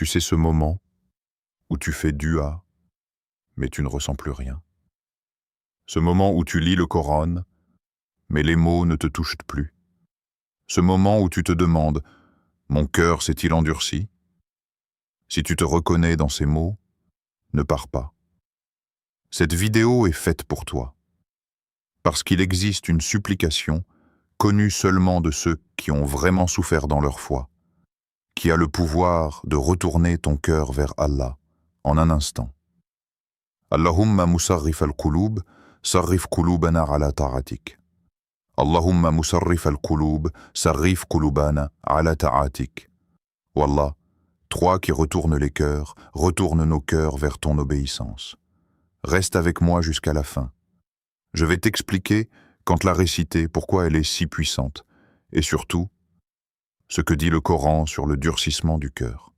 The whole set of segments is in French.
Tu sais ce moment où tu fais dua, mais tu ne ressens plus rien. Ce moment où tu lis le Coran, mais les mots ne te touchent plus. Ce moment où tu te demandes, mon cœur s'est-il endurci? Si tu te reconnais dans ces mots, ne pars pas. Cette vidéo est faite pour toi, parce qu'il existe une supplication connue seulement de ceux qui ont vraiment souffert dans leur foi, qui a le pouvoir de retourner ton cœur vers Allah en un instant. Allahumma musarrif al-qulub, sarrif qulubana ala ta'atik. Allahumma musarrif al-qulub, sarrif qulubana ala ta'atik. Wallah, toi qui retournes les cœurs, retourne nos cœurs vers ton obéissance. Reste avec moi jusqu'à la fin. Je vais t'expliquer, quand la réciter, pourquoi elle est si puissante, et surtout, ce que dit le Coran sur le durcissement du cœur.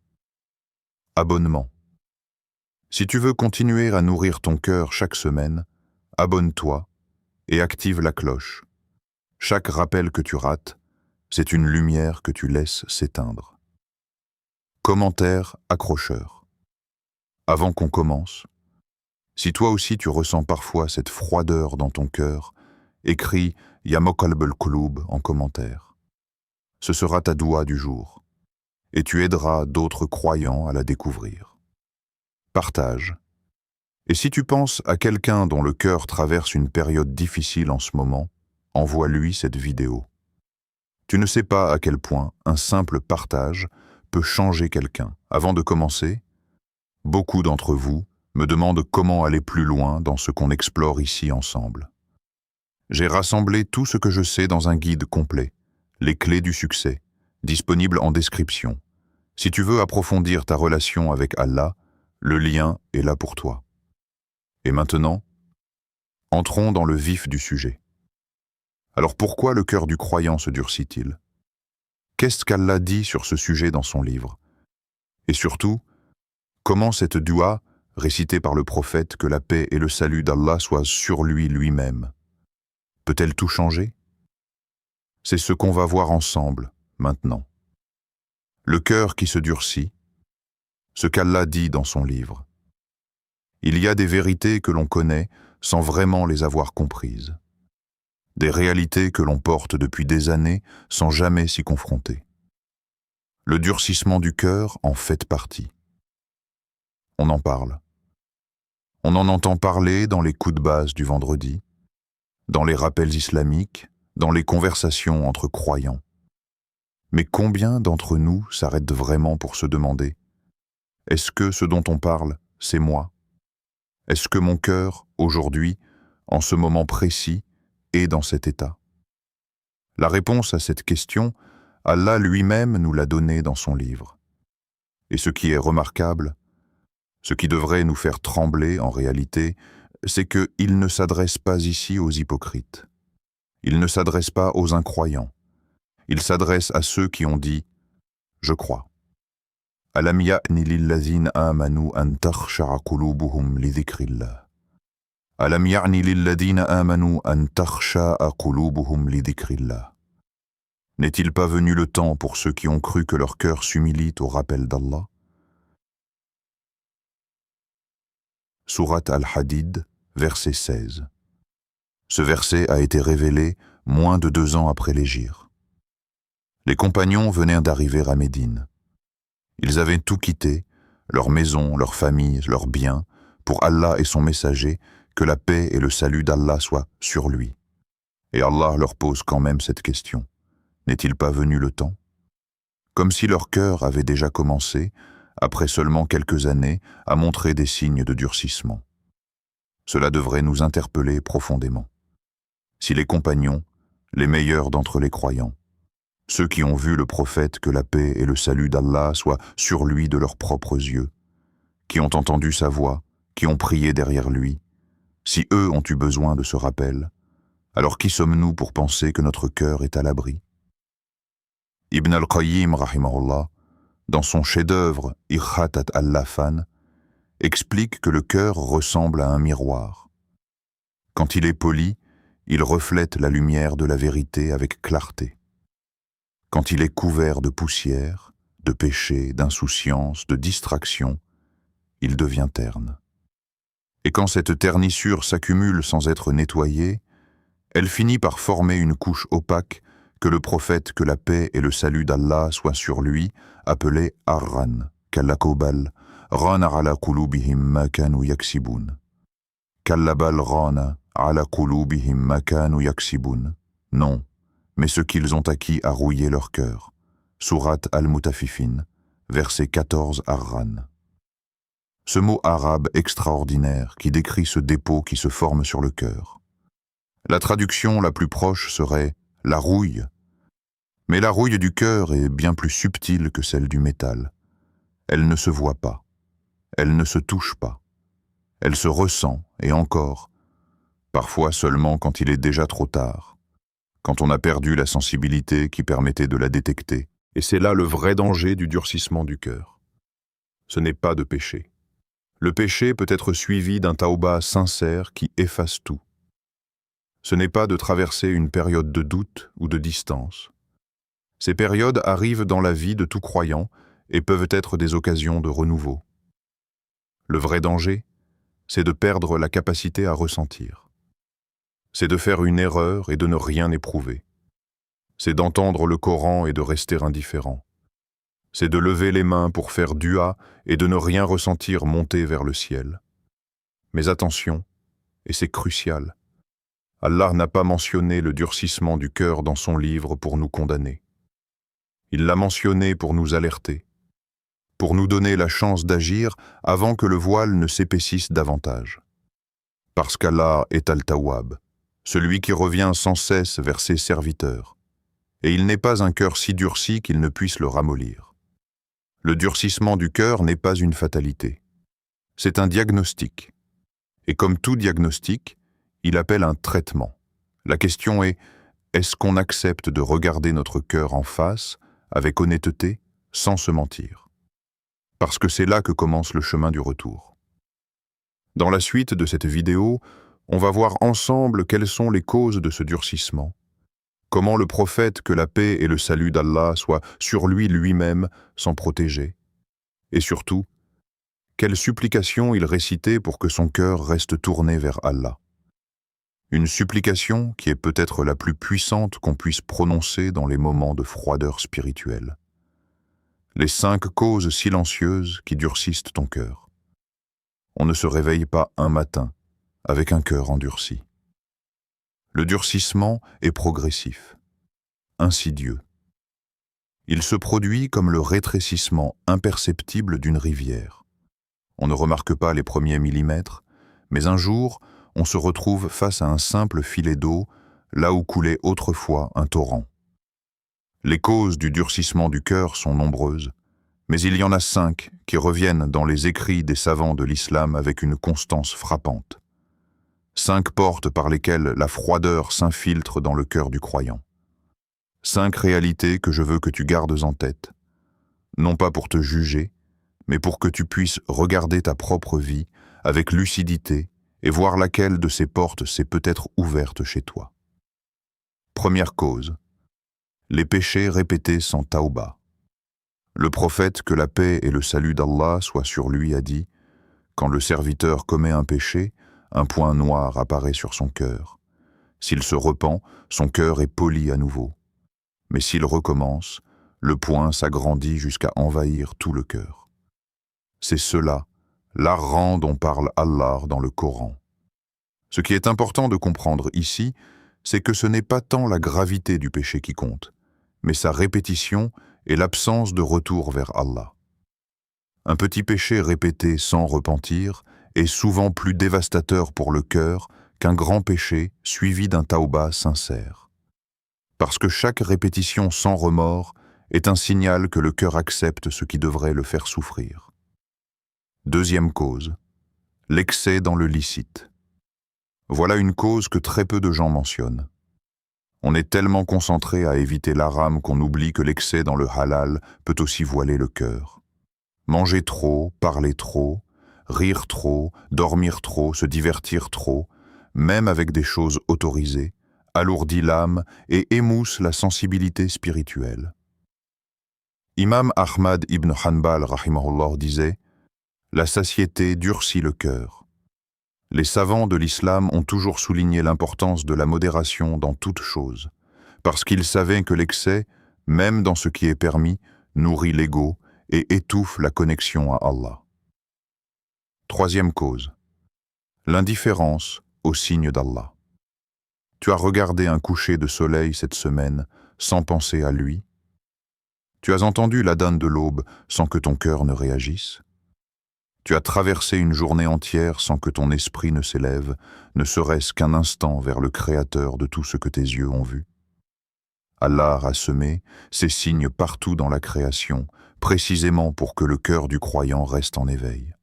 Abonnement. Si tu veux continuer à nourrir ton cœur chaque semaine, abonne-toi et active la cloche. Chaque rappel que tu rates, c'est une lumière que tu laisses s'éteindre. Commentaire accrocheur. Avant qu'on commence, si toi aussi tu ressens parfois cette froideur dans ton cœur, écris « Ya Moqalb al-Qulub » en commentaire. Ce sera ta doua du jour, et tu aideras d'autres croyants à la découvrir. Partage. Et si tu penses à quelqu'un dont le cœur traverse une période difficile en ce moment, envoie-lui cette vidéo. Tu ne sais pas à quel point un simple partage peut changer quelqu'un. Avant de commencer, beaucoup d'entre vous me demandent comment aller plus loin dans ce qu'on explore ici ensemble. J'ai rassemblé tout ce que je sais dans un guide complet, les clés du succès, disponible en description. Si tu veux approfondir ta relation avec Allah, le lien est là pour toi. Et maintenant, entrons dans le vif du sujet. Alors pourquoi le cœur du croyant se durcit-il? Qu'est-ce qu'Allah dit sur ce sujet dans son livre? Et surtout, comment cette dua, récitée par le prophète, que la paix et le salut d'Allah soient sur lui lui-même, peut-elle tout changer? C'est ce qu'on va voir ensemble, maintenant. Le cœur qui se durcit, ce qu'Allah dit dans son livre. Il y a des vérités que l'on connaît sans vraiment les avoir comprises. Des réalités que l'on porte depuis des années sans jamais s'y confronter. Le durcissement du cœur en fait partie. On en parle. On en entend parler dans les coups de base du vendredi, dans les rappels islamiques, dans les conversations entre croyants. Mais combien d'entre nous s'arrêtent vraiment pour se demander: est-ce que ce dont on parle, c'est moi? Est-ce que mon cœur, aujourd'hui, en ce moment précis, est dans cet état? La réponse à cette question, Allah lui-même nous l'a donnée dans son livre. Et ce qui est remarquable, ce qui devrait nous faire trembler en réalité, c'est qu'il ne s'adresse pas ici aux hypocrites. Il ne s'adresse pas aux incroyants. Il s'adresse à ceux qui ont dit « Je crois ». Alam ya'ni lillazina amanu an takhsha'a qulubuhum li dhikrillah. Alam ya'ni lilladina amanu an takhsha'a qulubuhum li dhikrillah. N'est-il pas venu le temps pour ceux qui ont cru que leur cœur s'humilie au rappel d'Allah? Sourate Al-Hadid, verset 16. Ce verset a été révélé moins de 2 ans après l'hégire. Les compagnons venaient d'arriver à Médine. Ils avaient tout quitté, leur maison, leur famille, leurs biens, pour Allah et son messager, que la paix et le salut d'Allah soient sur lui. Et Allah leur pose quand même cette question. N'est-il pas venu le temps? Comme si leur cœur avait déjà commencé, après seulement quelques années, à montrer des signes de durcissement. Cela devrait nous interpeller profondément. Si les compagnons, les meilleurs d'entre les croyants, ceux qui ont vu le prophète, que la paix et le salut d'Allah soient sur lui de leurs propres yeux, qui ont entendu sa voix, qui ont prié derrière lui, si eux ont eu besoin de ce rappel, alors qui sommes-nous pour penser que notre cœur est à l'abri? Ibn al-Qayyim, rahimahullah, dans son chef-d'œuvre Ikhatat al-Lafan, explique que le cœur ressemble à un miroir. Quand il est poli, il reflète la lumière de la vérité avec clarté. Quand il est couvert de poussière, de péché, d'insouciance, de distraction, il devient terne. Et quand cette ternissure s'accumule sans être nettoyée, elle finit par former une couche opaque que le prophète, que la paix et le salut d'Allah soient sur lui, appelait Arran, Kallakobal, Rana ala qulubihim ma kanu yaksibun. Kallabal Rana ala qulubihim ma kanu yaksibun. Non, mais ce qu'ils ont acquis a rouillé leur cœur. Sourate Al-Mutafifin, verset 14 Arran. Ce mot arabe extraordinaire qui décrit ce dépôt qui se forme sur le cœur. La traduction la plus proche serait « la rouille ». Mais la rouille du cœur est bien plus subtile que celle du métal. Elle ne se voit pas. Elle ne se touche pas. Elle se ressent, et encore, parfois seulement quand il est déjà trop tard, quand on a perdu la sensibilité qui permettait de la détecter. Et c'est là le vrai danger du durcissement du cœur. Ce n'est pas de péché. Le péché peut être suivi d'un tauba sincère qui efface tout. Ce n'est pas de traverser une période de doute ou de distance. Ces périodes arrivent dans la vie de tout croyant et peuvent être des occasions de renouveau. Le vrai danger, c'est de perdre la capacité à ressentir. C'est de faire une erreur et de ne rien éprouver. C'est d'entendre le Coran et de rester indifférent. C'est de lever les mains pour faire dua et de ne rien ressentir monter vers le ciel. Mais attention, et c'est crucial, Allah n'a pas mentionné le durcissement du cœur dans son livre pour nous condamner. Il l'a mentionné pour nous alerter, pour nous donner la chance d'agir avant que le voile ne s'épaississe davantage. Parce qu'Allah est Al-Tawwab, celui qui revient sans cesse vers ses serviteurs, et il n'est pas un cœur si durci qu'il ne puisse le ramollir. Le durcissement du cœur n'est pas une fatalité. C'est un diagnostic. Et comme tout diagnostic, il appelle un traitement. La question est, est-ce qu'on accepte de regarder notre cœur en face, avec honnêteté, sans se mentir? Parce que c'est là que commence le chemin du retour. Dans la suite de cette vidéo, on va voir ensemble quelles sont les causes de ce durcissement, comment le prophète, que la paix et le salut d'Allah soient sur lui lui-même, s'en protéger, et surtout, quelles supplications il récitait pour que son cœur reste tourné vers Allah. Une supplication qui est peut-être la plus puissante qu'on puisse prononcer dans les moments de froideur spirituelle. Les 5 causes silencieuses qui durcissent ton cœur. On ne se réveille pas un matin avec un cœur endurci. Le durcissement est progressif, insidieux. Il se produit comme le rétrécissement imperceptible d'une rivière. On ne remarque pas les premiers millimètres, mais un jour, on se retrouve face à un simple filet d'eau, là où coulait autrefois un torrent. Les causes du durcissement du cœur sont nombreuses, mais il y en a 5 qui reviennent dans les écrits des savants de l'islam avec une constance frappante. 5 portes par lesquelles la froideur s'infiltre dans le cœur du croyant. 5 réalités que je veux que tu gardes en tête, non pas pour te juger, mais pour que tu puisses regarder ta propre vie avec lucidité et voir laquelle de ces portes s'est peut-être ouverte chez toi. Première cause, les péchés répétés sans tauba. Le prophète, que la paix et le salut d'Allah soient sur lui, a dit « Quand le serviteur commet un péché, un point noir apparaît sur son cœur. S'il se repent, son cœur est poli à nouveau. Mais s'il recommence, le point s'agrandit jusqu'à envahir tout le cœur. » C'est cela, l'Arran dont parle Allah dans le Coran. Ce qui est important de comprendre ici, c'est que ce n'est pas tant la gravité du péché qui compte, mais sa répétition et l'absence de retour vers Allah. Un petit péché répété sans repentir est souvent plus dévastateur pour le cœur qu'un grand péché suivi d'un tauba sincère. Parce que chaque répétition sans remords est un signal que le cœur accepte ce qui devrait le faire souffrir. Deuxième cause, l'excès dans le licite. Voilà une cause que très peu de gens mentionnent. On est tellement concentré à éviter l'haram qu'on oublie que l'excès dans le halal peut aussi voiler le cœur. Manger trop, parler trop, rire trop, dormir trop, se divertir trop, même avec des choses autorisées, alourdit l'âme et émousse la sensibilité spirituelle. Imam Ahmad ibn Hanbal rahimahullah disait « La satiété durcit le cœur ». Les savants de l'islam ont toujours souligné l'importance de la modération dans toute chose, parce qu'ils savaient que l'excès, même dans ce qui est permis, nourrit l'ego et étouffe la connexion à Allah. Troisième cause. L'indifférence aux signes d'Allah. Tu as regardé un coucher de soleil cette semaine sans penser à lui? Tu as entendu l'adhan de l'aube sans que ton cœur ne réagisse? Tu as traversé une journée entière sans que ton esprit ne s'élève, ne serait-ce qu'un instant vers le Créateur de tout ce que tes yeux ont vu? Allah a semé ces signes partout dans la création, précisément pour que le cœur du croyant reste en éveil.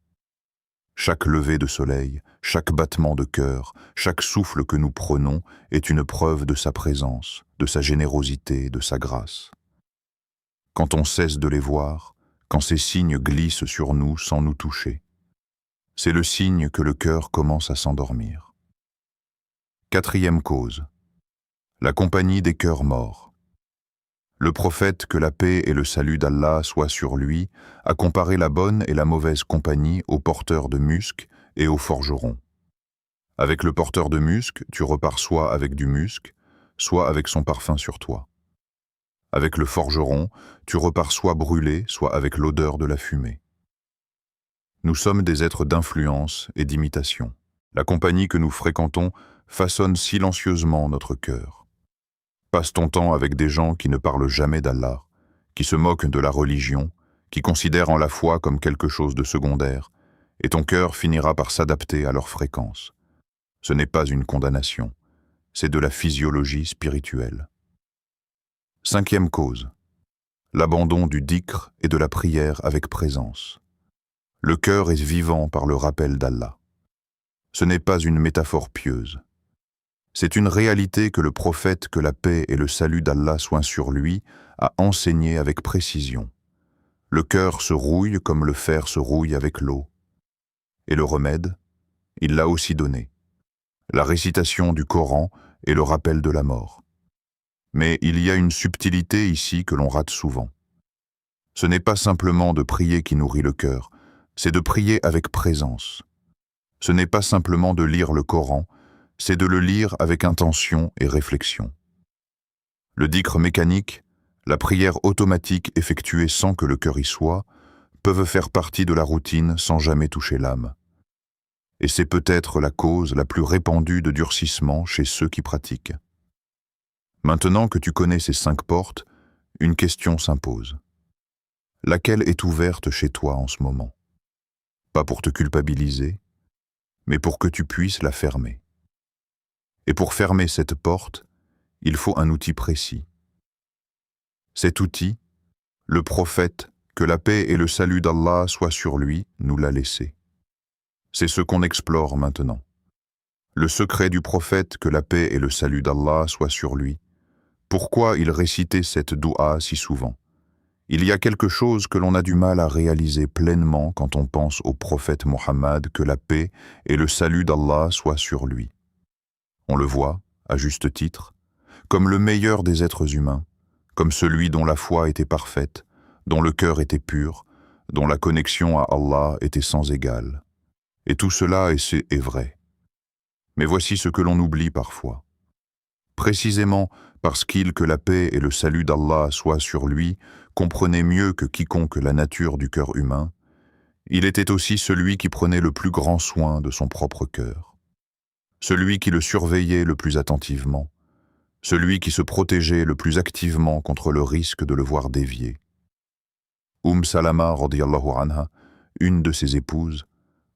Chaque lever de soleil, chaque battement de cœur, chaque souffle que nous prenons est une preuve de sa présence, de sa générosité, de sa grâce. Quand on cesse de les voir, quand ces signes glissent sur nous sans nous toucher, c'est le signe que le cœur commence à s'endormir. Quatrième cause. La compagnie des cœurs morts. Le prophète, que la paix et le salut d'Allah soient sur lui, a comparé la bonne et la mauvaise compagnie aux porteurs de musc et aux forgerons. Avec le porteur de musc, tu repars soit avec du musc, soit avec son parfum sur toi. Avec le forgeron, tu repars soit brûlé, soit avec l'odeur de la fumée. Nous sommes des êtres d'influence et d'imitation. La compagnie que nous fréquentons façonne silencieusement notre cœur. Passe ton temps avec des gens qui ne parlent jamais d'Allah, qui se moquent de la religion, qui considèrent en la foi comme quelque chose de secondaire, et ton cœur finira par s'adapter à leur fréquence. Ce n'est pas une condamnation, c'est de la physiologie spirituelle. Cinquième cause. L'abandon du dhikr et de la prière avec présence. Le cœur est vivant par le rappel d'Allah. Ce n'est pas une métaphore pieuse. C'est une réalité que le prophète, que la paix et le salut d'Allah soient sur lui, a enseigné avec précision. Le cœur se rouille comme le fer se rouille avec l'eau. Et le remède, il l'a aussi donné. La récitation du Coran et le rappel de la mort. Mais il y a une subtilité ici que l'on rate souvent. Ce n'est pas simplement de prier qui nourrit le cœur, c'est de prier avec présence. Ce n'est pas simplement de lire le Coran, c'est de le lire avec intention et réflexion. Le dhikr mécanique, la prière automatique effectuée sans que le cœur y soit, peuvent faire partie de la routine sans jamais toucher l'âme. Et c'est peut-être la cause la plus répandue de durcissement chez ceux qui pratiquent. Maintenant que tu connais ces 5 portes, une question s'impose. Laquelle est ouverte chez toi en ce moment? Pas pour te culpabiliser, mais pour que tu puisses la fermer. Et pour fermer cette porte, il faut un outil précis. Cet outil, le prophète, que la paix et le salut d'Allah soient sur lui, nous l'a laissé. C'est ce qu'on explore maintenant. Le secret du prophète, que la paix et le salut d'Allah soient sur lui. Pourquoi il récitait cette doua si souvent? Il y a quelque chose que l'on a du mal à réaliser pleinement quand on pense au prophète Mohammed, que la paix et le salut d'Allah soient sur lui. On le voit, à juste titre, comme le meilleur des êtres humains, comme celui dont la foi était parfaite, dont le cœur était pur, dont la connexion à Allah était sans égale. Et tout cela est vrai. Mais voici ce que l'on oublie parfois. Précisément parce qu'il, que la paix et le salut d'Allah soient sur lui, comprenait mieux que quiconque la nature du cœur humain, il était aussi celui qui prenait le plus grand soin de son propre cœur. Celui qui le surveillait le plus attentivement, celui qui se protégeait le plus activement contre le risque de le voir dévier. Salama radiyallahu anha, une de ses épouses,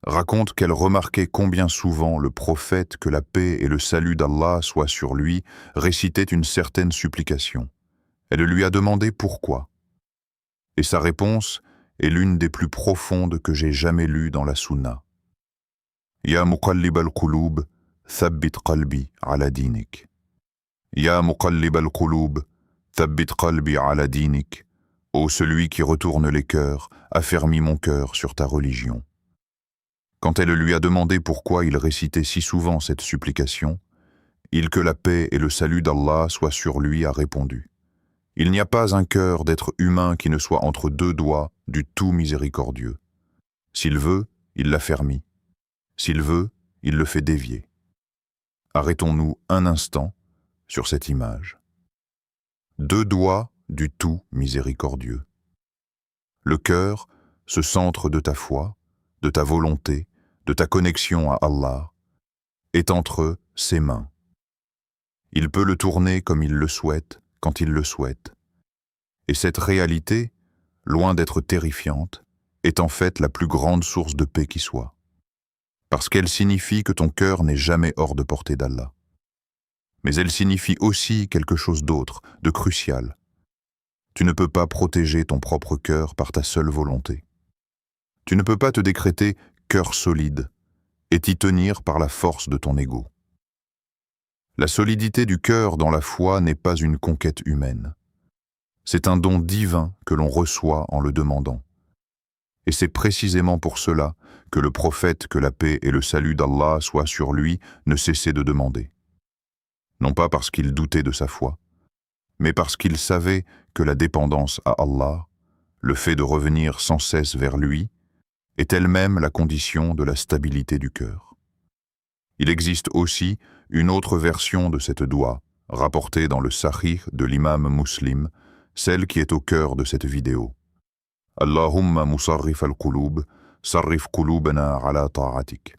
raconte qu'elle remarquait combien souvent le prophète, que la paix et le salut d'Allah soient sur lui, récitait une certaine supplication. Elle lui a demandé pourquoi. Et sa réponse est l'une des plus profondes que j'ai jamais lues dans la Sunna. Ya muqallib al-qulub, thabbit qalbi ala dinik. Ya muqallib al-qulub, thabbit qalbi ala dinik. Ô celui qui retourne les cœurs, affermis mon cœur sur ta religion. Quand elle lui a demandé pourquoi il récitait si souvent cette supplication, il, que la paix et le salut d'Allah soient sur lui, a répondu. Il n'y a pas un cœur d'être humain qui ne soit entre deux doigts du tout miséricordieux. S'il veut, il l'affermit. S'il veut, il le fait dévier. Arrêtons-nous un instant sur cette image. Deux doigts du tout miséricordieux. Le cœur, ce centre de ta foi, de ta volonté, de ta connexion à Allah, est entre ses mains. Il peut le tourner comme il le souhaite, quand il le souhaite. Et cette réalité, loin d'être terrifiante, est en fait la plus grande source de paix qui soit. Parce qu'elle signifie que ton cœur n'est jamais hors de portée d'Allah. Mais elle signifie aussi quelque chose d'autre, de crucial. Tu ne peux pas protéger ton propre cœur par ta seule volonté. Tu ne peux pas te décréter cœur solide et t'y tenir par la force de ton ego. La solidité du cœur dans la foi n'est pas une conquête humaine. C'est un don divin que l'on reçoit en le demandant. Et c'est précisément pour cela que le prophète, que la paix et le salut d'Allah soient sur lui, ne cessait de demander. Non pas parce qu'il doutait de sa foi, mais parce qu'il savait que la dépendance à Allah, le fait de revenir sans cesse vers lui, est elle-même la condition de la stabilité du cœur. Il existe aussi une autre version de cette doua, rapportée dans le Sahih de l'imam Muslim, celle qui est au cœur de cette vidéo. Allahumma musarrif al-qulub, sarrif qulubana ala ta'atik.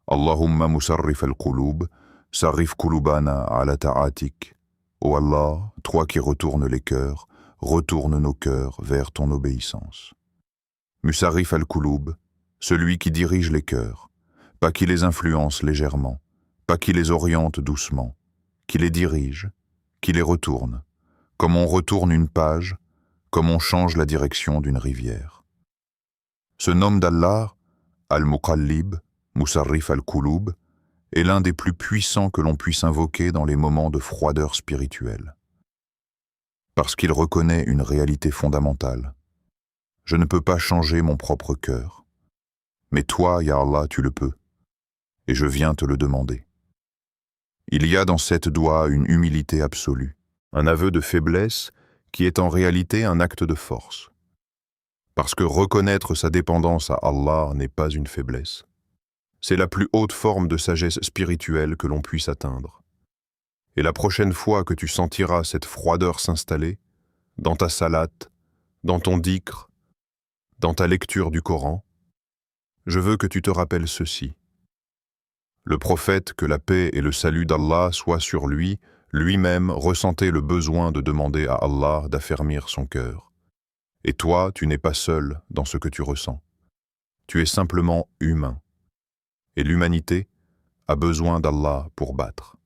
Allahumma musarrif al-qulub, sarrif qulubana ala ta'atik. Ô Allah, toi qui retournes les cœurs, retourne nos cœurs vers ton obéissance. Musarrif al-qulub, celui qui dirige les cœurs, pas qui les influence légèrement, pas qui les oriente doucement, qui les dirige, qui les retourne, comme on retourne une page, comme on change la direction d'une rivière. Ce nom d'Allah, Al-Muqallib, Musarrif al-Qulub, est l'un des plus puissants que l'on puisse invoquer dans les moments de froideur spirituelle. Parce qu'il reconnaît une réalité fondamentale. Je ne peux pas changer mon propre cœur. Mais toi, Ya Allah, tu le peux. Et je viens te le demander. Il y a dans cette doua une humilité absolue, un aveu de faiblesse qui est en réalité un acte de force. Parce que reconnaître sa dépendance à Allah n'est pas une faiblesse. C'est la plus haute forme de sagesse spirituelle que l'on puisse atteindre. Et la prochaine fois que tu sentiras cette froideur s'installer, dans ta salate, dans ton dhikr, dans ta lecture du Coran, je veux que tu te rappelles ceci. Le prophète, que la paix et le salut d'Allah soient sur lui, lui-même ressentait le besoin de demander à Allah d'affermir son cœur. Et toi, tu n'es pas seul dans ce que tu ressens. Tu es simplement humain. Et l'humanité a besoin d'Allah pour battre.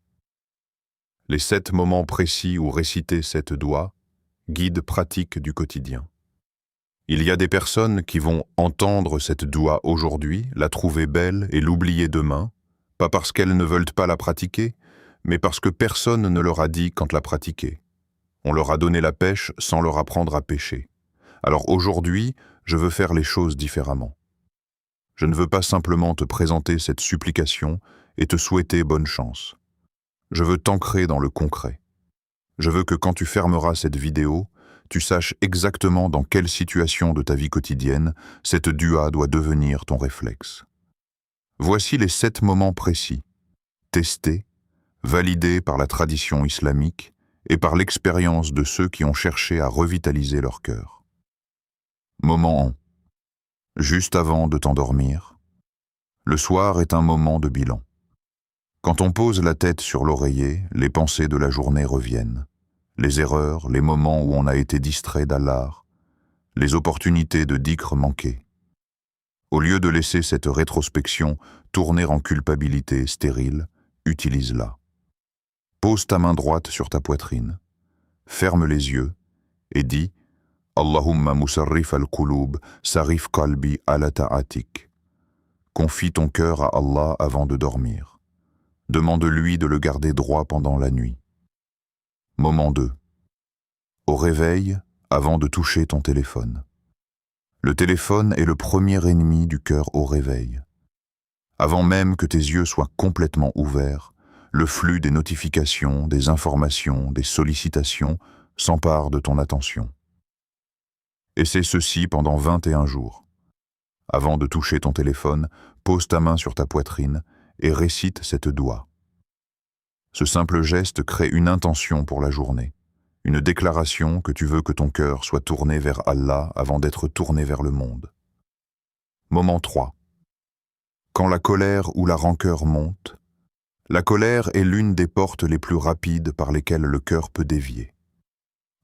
Les 7 moments précis où réciter cette doua, guide pratique du quotidien. Il y a des personnes qui vont entendre cette doua aujourd'hui, la trouver belle et l'oublier demain, pas parce qu'elles ne veulent pas la pratiquer, mais parce que personne ne leur a dit quand la pratiquer. On leur a donné la pêche sans leur apprendre à pêcher. Alors aujourd'hui, je veux faire les choses différemment. Je ne veux pas simplement te présenter cette supplication et te souhaiter bonne chance. Je veux t'ancrer dans le concret. Je veux que quand tu fermeras cette vidéo, tu saches exactement dans quelle situation de ta vie quotidienne cette dua doit devenir ton réflexe. Voici les 7 moments précis, testés, validés par la tradition islamique et par l'expérience de ceux qui ont cherché à revitaliser leur cœur. Moment 1. Juste avant de t'endormir. Le soir est un moment de bilan. Quand on pose la tête sur l'oreiller, les pensées de la journée reviennent. Les erreurs, les moments où on a été distrait d'Allah, les opportunités de dhikr manquées. Au lieu de laisser cette rétrospection tourner en culpabilité stérile, utilise-la. Pose ta main droite sur ta poitrine, ferme les yeux et dis « Allahumma musarrif al-qulub, sarif qalbi ala ta'atik ». Confie ton cœur à Allah avant de dormir. Demande-lui de le garder droit pendant la nuit. Moment 2. Au réveil, avant de toucher ton téléphone. Le téléphone est le premier ennemi du cœur au réveil. Avant même que tes yeux soient complètement ouverts, le flux des notifications, des informations, des sollicitations s'empare de ton attention. Et c'est ceci pendant 21 jours. Avant de toucher ton téléphone, pose ta main sur ta poitrine et récite cette doua. Ce simple geste crée une intention pour la journée, une déclaration que tu veux que ton cœur soit tourné vers Allah avant d'être tourné vers le monde. Moment 3. Quand la colère ou la rancœur monte, la colère est l'une des portes les plus rapides par lesquelles le cœur peut dévier.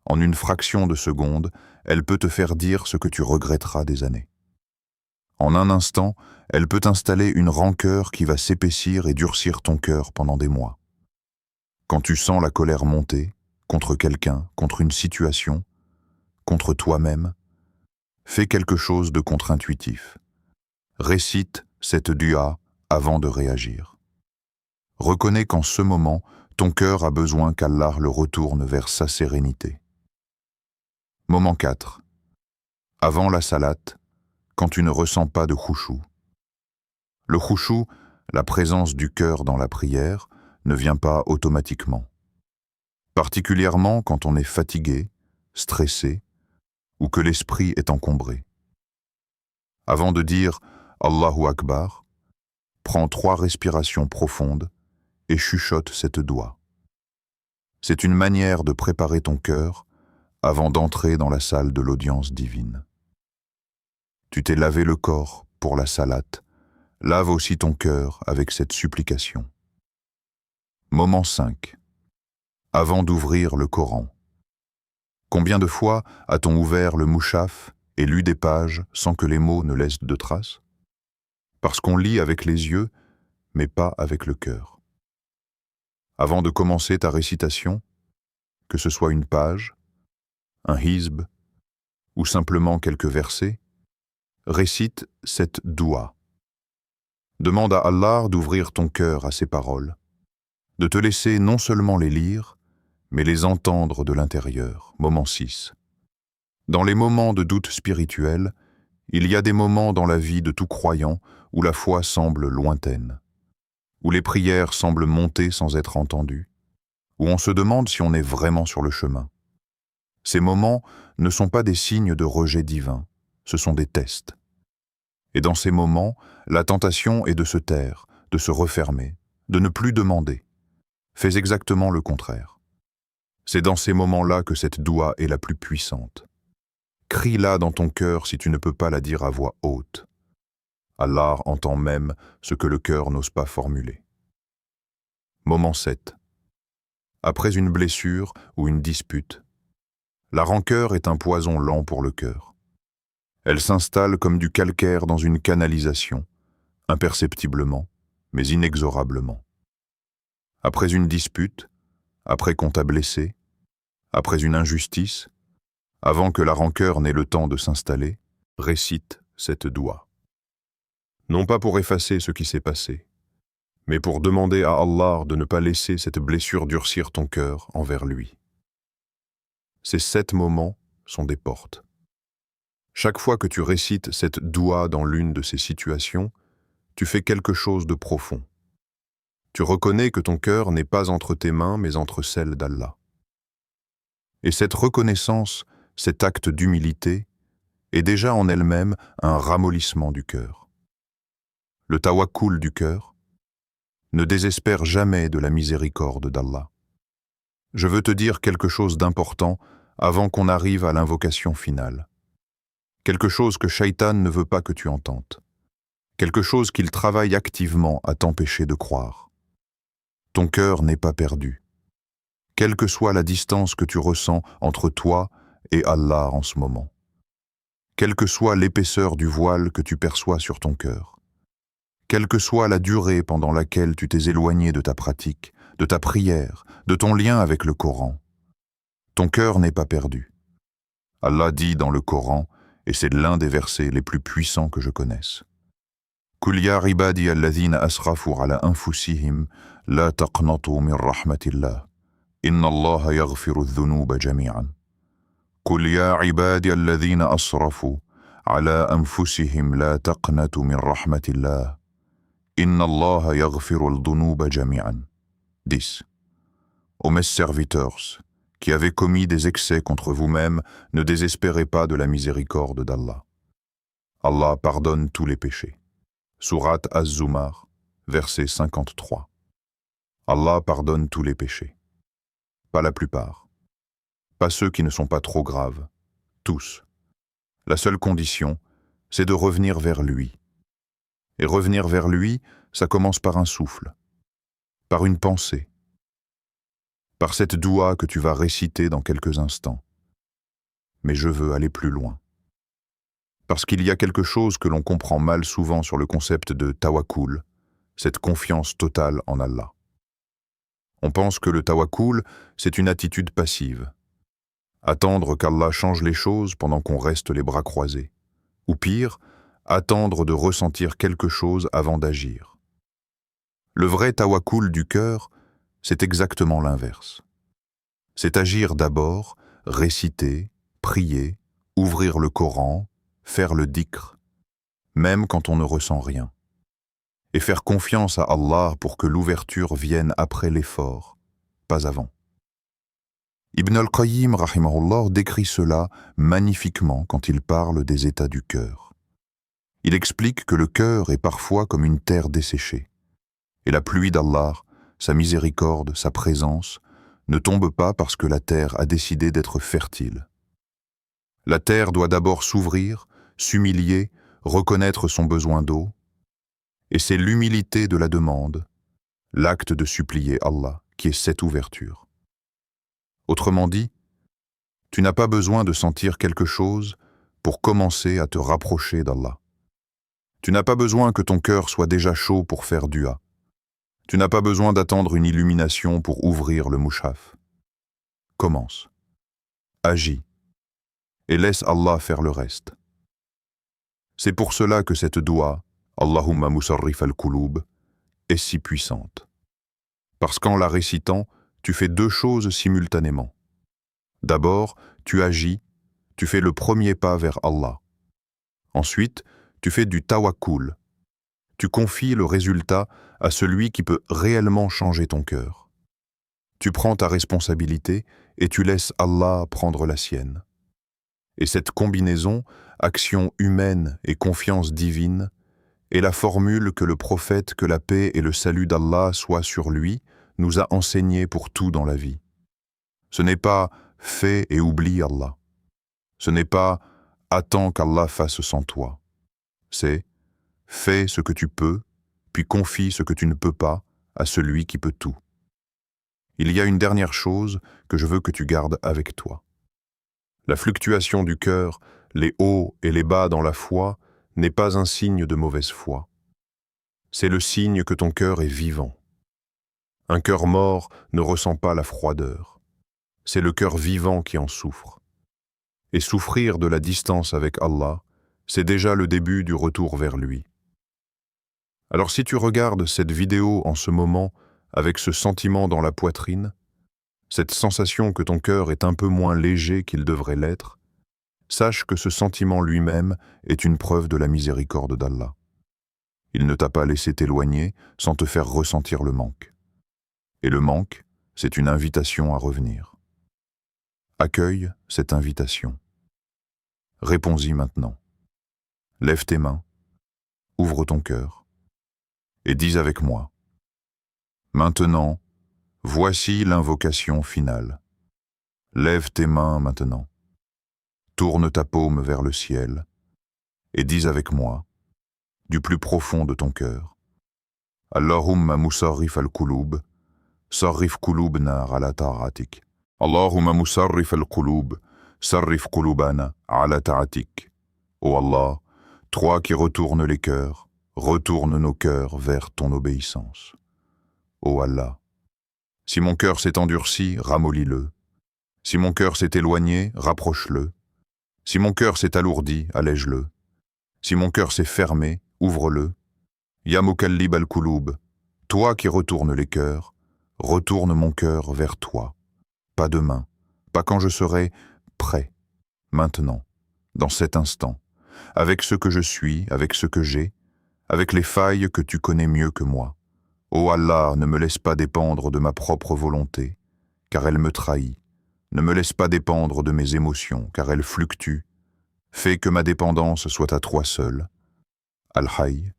En une fraction de seconde, elle peut te faire dire ce que tu regretteras des années. En un instant, elle peut installer une rancœur qui va s'épaissir et durcir ton cœur pendant des mois. Quand tu sens la colère monter, contre quelqu'un, contre une situation, contre toi-même, fais quelque chose de contre-intuitif. Récite cette dua avant de réagir. Reconnais qu'en ce moment, ton cœur a besoin qu'Allah le retourne vers sa sérénité. Moment 4. Avant la salate, quand tu ne ressens pas de khushu. Le khushu, la présence du cœur dans la prière, ne vient pas automatiquement. Particulièrement quand on est fatigué, stressé, ou que l'esprit est encombré. Avant de dire « Allahu Akbar », prends 3 respirations profondes et chuchote cette doua. C'est une manière de préparer ton cœur avant d'entrer dans la salle de l'audience divine. Tu t'es lavé le corps pour la salate, lave aussi ton cœur avec cette supplication. Moment 5. Avant d'ouvrir le Coran. Combien de fois a-t-on ouvert le mouchaf et lu des pages sans que les mots ne laissent de traces? Parce qu'on lit avec les yeux, mais pas avec le cœur. Avant de commencer ta récitation, que ce soit une page, un hizb ou simplement quelques versets, récite cette doua. Demande à Allah d'ouvrir ton cœur à ces paroles, de te laisser non seulement les lire, mais les entendre de l'intérieur. Moment 6. Dans les moments de doute spirituel, il y a des moments dans la vie de tout croyant où la foi semble lointaine, où les prières semblent monter sans être entendues, où on se demande si on est vraiment sur le chemin. Ces moments ne sont pas des signes de rejet divin, ce sont des tests. Et dans ces moments, la tentation est de se taire, de se refermer, de ne plus demander. Fais exactement le contraire. C'est dans ces moments-là que cette doua est la plus puissante. Crie-la dans ton cœur si tu ne peux pas la dire à voix haute. Allah entend même ce que le cœur n'ose pas formuler. Moment 7. Après une blessure ou une dispute, la rancœur est un poison lent pour le cœur. Elle s'installe comme du calcaire dans une canalisation, imperceptiblement, mais inexorablement. Après une dispute, après qu'on t'a blessé, après une injustice, avant que la rancœur n'ait le temps de s'installer, récite cette doua. Non pas pour effacer ce qui s'est passé, mais pour demander à Allah de ne pas laisser cette blessure durcir ton cœur envers lui. Ces 7 moments sont des portes. Chaque fois que tu récites cette doua dans l'une de ces situations, tu fais quelque chose de profond. Tu reconnais que ton cœur n'est pas entre tes mains, mais entre celles d'Allah. Et cette reconnaissance, cet acte d'humilité, est déjà en elle-même un ramollissement du cœur. Le tawakkul du cœur ne désespère jamais de la miséricorde d'Allah. Je veux te dire quelque chose d'important avant qu'on arrive à l'invocation finale. Quelque chose que Shaitan ne veut pas que tu ententes. Quelque chose qu'il travaille activement à t'empêcher de croire. Ton cœur n'est pas perdu. Quelle que soit la distance que tu ressens entre toi et Allah en ce moment. Quelle que soit l'épaisseur du voile que tu perçois sur ton cœur. Quelle que soit la durée pendant laquelle tu t'es éloigné de ta pratique, de ta prière, de ton lien avec le Coran. Ton cœur n'est pas perdu. Allah dit dans le Coran, et c'est l'un des versets les plus puissants que je connaisse. « Qul ya ibadi alladhina asrafu ala anfusihim, la taqnatu min rahmatillah. Inna Allah yaghfiru dhunuba jami'an. Qul ya ibadi alladhina asrafu ala anfusihim, la taqnatu min rahmatillah. Inna Allah yaghfiru dhunuba jami'an. » 10. Ô mes serviteurs, qui avez commis des excès contre vous-même, ne désespérez pas de la miséricorde d'Allah. Allah pardonne tous les péchés. Sourate Az-Zumar, verset 53. Allah pardonne tous les péchés. Pas la plupart. Pas ceux qui ne sont pas trop graves. Tous. La seule condition, c'est de revenir vers lui. Et revenir vers lui, ça commence par un souffle, par une pensée, par cette doua que tu vas réciter dans quelques instants. Mais je veux aller plus loin. Parce qu'il y a quelque chose que l'on comprend mal souvent sur le concept de tawakkul, cette confiance totale en Allah. On pense que le tawakkul, c'est une attitude passive. Attendre qu'Allah change les choses pendant qu'on reste les bras croisés. Ou pire, attendre de ressentir quelque chose avant d'agir. Le vrai tawakkul du cœur, c'est exactement l'inverse. C'est agir d'abord, réciter, prier, ouvrir le Coran, faire le dhikr, même quand on ne ressent rien. Et faire confiance à Allah pour que l'ouverture vienne après l'effort, pas avant. Ibn al-Qayyim, rahimahullah, décrit cela magnifiquement quand il parle des états du cœur. Il explique que le cœur est parfois comme une terre desséchée. Et la pluie d'Allah, sa miséricorde, sa présence, ne tombe pas parce que la terre a décidé d'être fertile. La terre doit d'abord s'ouvrir, s'humilier, reconnaître son besoin d'eau, et c'est l'humilité de la demande, l'acte de supplier Allah, qui est cette ouverture. Autrement dit, tu n'as pas besoin de sentir quelque chose pour commencer à te rapprocher d'Allah. Tu n'as pas besoin que ton cœur soit déjà chaud pour faire dua. Tu n'as pas besoin d'attendre une illumination pour ouvrir le mushaf. Commence. Agis. Et laisse Allah faire le reste. C'est pour cela que cette dua, Allahumma musarrif al-qulub, est si puissante. Parce qu'en la récitant, tu fais deux choses simultanément. D'abord, tu agis, tu fais le premier pas vers Allah. Ensuite, tu fais du tawakkul. Tu confies le résultat à celui qui peut réellement changer ton cœur. Tu prends ta responsabilité et tu laisses Allah prendre la sienne. Et cette combinaison, action humaine et confiance divine, est la formule que le prophète, que la paix et le salut d'Allah soient sur lui, nous a enseigné pour tout dans la vie. Ce n'est pas « fais et oublie Allah ». Ce n'est pas « attends qu'Allah fasse sans toi ». C'est « fais ce que tu peux, puis confie ce que tu ne peux pas à celui qui peut tout ». Il y a une dernière chose que je veux que tu gardes avec toi. La fluctuation du cœur, les hauts et les bas dans la foi, n'est pas un signe de mauvaise foi. C'est le signe que ton cœur est vivant. Un cœur mort ne ressent pas la froideur. C'est le cœur vivant qui en souffre. Et souffrir de la distance avec Allah, c'est déjà le début du retour vers lui. Alors si tu regardes cette vidéo en ce moment avec ce sentiment dans la poitrine, cette sensation que ton cœur est un peu moins léger qu'il devrait l'être, sache que ce sentiment lui-même est une preuve de la miséricorde d'Allah. Il ne t'a pas laissé t'éloigner sans te faire ressentir le manque. Et le manque, c'est une invitation à revenir. Accueille cette invitation. Réponds-y maintenant. Lève tes mains, ouvre ton cœur, et dis avec moi. Maintenant, voici l'invocation finale. Lève tes mains maintenant. Tourne ta paume vers le ciel, et dis avec moi, du plus profond de ton cœur. Allahumma musarrif al-qulub, sarrif qulubna ala ta'atik. Allahumma musarrif al-qulub, sarrif qulubana ala ta'atik. Ô Allah, toi qui retournes les cœurs, retourne nos cœurs vers ton obéissance. Ô Allah, si mon cœur s'est endurci, ramollis-le. Si mon cœur s'est éloigné, rapproche-le. Si mon cœur s'est alourdi, allège-le. Si mon cœur s'est fermé, ouvre-le. Ya mukallib al-qulub, toi qui retournes les cœurs, retourne mon cœur vers toi. Pas demain, pas quand je serai prêt. Maintenant, dans cet instant, avec ce que je suis, avec ce que j'ai, avec les failles que tu connais mieux que moi. Ô Allah, ne me laisse pas dépendre de ma propre volonté, car elle me trahit. Ne me laisse pas dépendre de mes émotions, car elles fluctuent. Fais que ma dépendance soit à toi seul. Al-Hayy,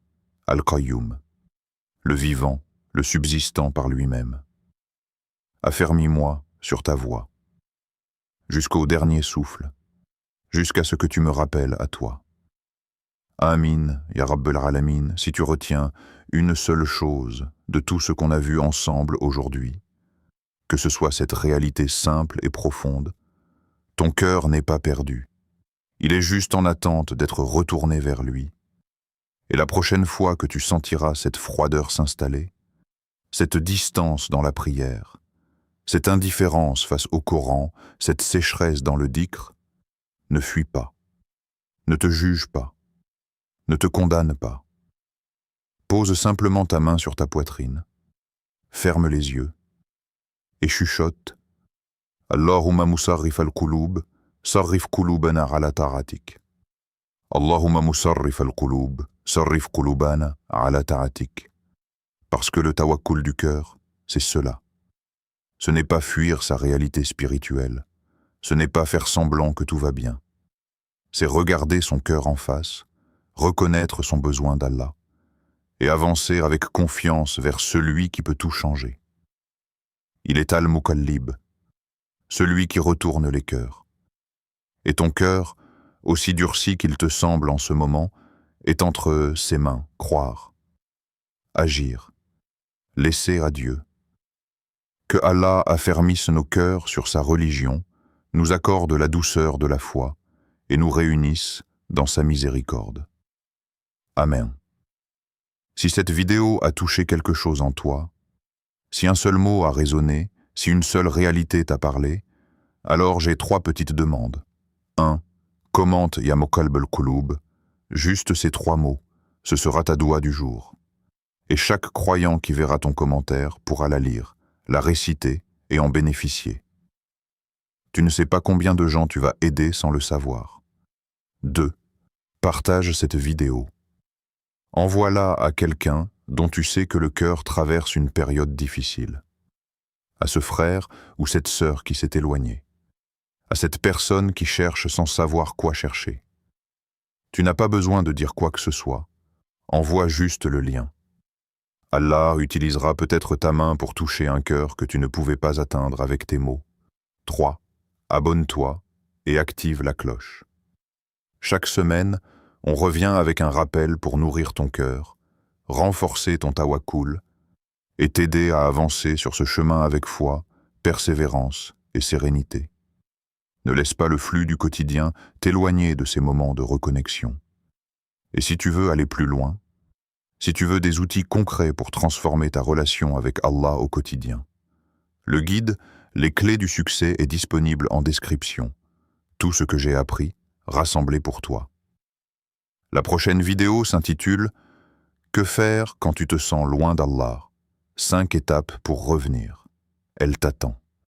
Al-Qayyum, le vivant, le subsistant par lui-même. Affermis-moi sur ta voie, jusqu'au dernier souffle, jusqu'à ce que tu me rappelles à toi. Amin, Ya Rabbal Alamin, si tu retiens une seule chose de tout ce qu'on a vu ensemble aujourd'hui, que ce soit cette réalité simple et profonde, ton cœur n'est pas perdu. Il est juste en attente d'être retourné vers lui. Et la prochaine fois que tu sentiras cette froideur s'installer, cette distance dans la prière, cette indifférence face au Coran, cette sécheresse dans le dhikr, ne fuis pas, ne te juge pas, ne te condamne pas. Pose simplement ta main sur ta poitrine, ferme les yeux et chuchote « Allahumma musarrif al-qulub, sarrif qulubana ala ta'atik. Allahumma musarrif al-qulub, sarrif qulubana ala ta'atik. » Parce que le tawakkul du cœur, c'est cela. Ce n'est pas fuir sa réalité spirituelle, ce n'est pas faire semblant que tout va bien. C'est regarder son cœur en face, reconnaître son besoin d'Allah et avancer avec confiance vers celui qui peut tout changer. Il est Al-Mukallib, celui qui retourne les cœurs. Et ton cœur, aussi durci qu'il te semble en ce moment, est entre ses mains, croire, agir, laisser à Dieu. Que Allah affermisse nos cœurs sur sa religion, nous accorde la douceur de la foi et nous réunisse dans sa miséricorde. Amen. Si cette vidéo a touché quelque chose en toi, si un seul mot a résonné, si une seule réalité t'a parlé, alors j'ai 3 petites demandes. 1. Commente Ya Muqallib al-Qulub, juste ces 3 mots, ce sera ta doua du jour. Et chaque croyant qui verra ton commentaire pourra la lire, la réciter et en bénéficier. Tu ne sais pas combien de gens tu vas aider sans le savoir. 2. Partage cette vidéo. Envoie-la à quelqu'un dont tu sais que le cœur traverse une période difficile. À ce frère ou cette sœur qui s'est éloigné. À cette personne qui cherche sans savoir quoi chercher. Tu n'as pas besoin de dire quoi que ce soit. Envoie juste le lien. Allah utilisera peut-être ta main pour toucher un cœur que tu ne pouvais pas atteindre avec tes mots. 3. Abonne-toi et active la cloche. Chaque semaine, on revient avec un rappel pour nourrir ton cœur, renforcer ton tawakkul et t'aider à avancer sur ce chemin avec foi, persévérance et sérénité. Ne laisse pas le flux du quotidien t'éloigner de ces moments de reconnexion. Et si tu veux aller plus loin, si tu veux des outils concrets pour transformer ta relation avec Allah au quotidien, le guide « Les clés du succès » est disponible en description. Tout ce que j'ai appris, rassemblé pour toi. La prochaine vidéo s'intitule « Que faire quand tu te sens loin d'Allah ? 5 étapes pour revenir ». Elle t'attend.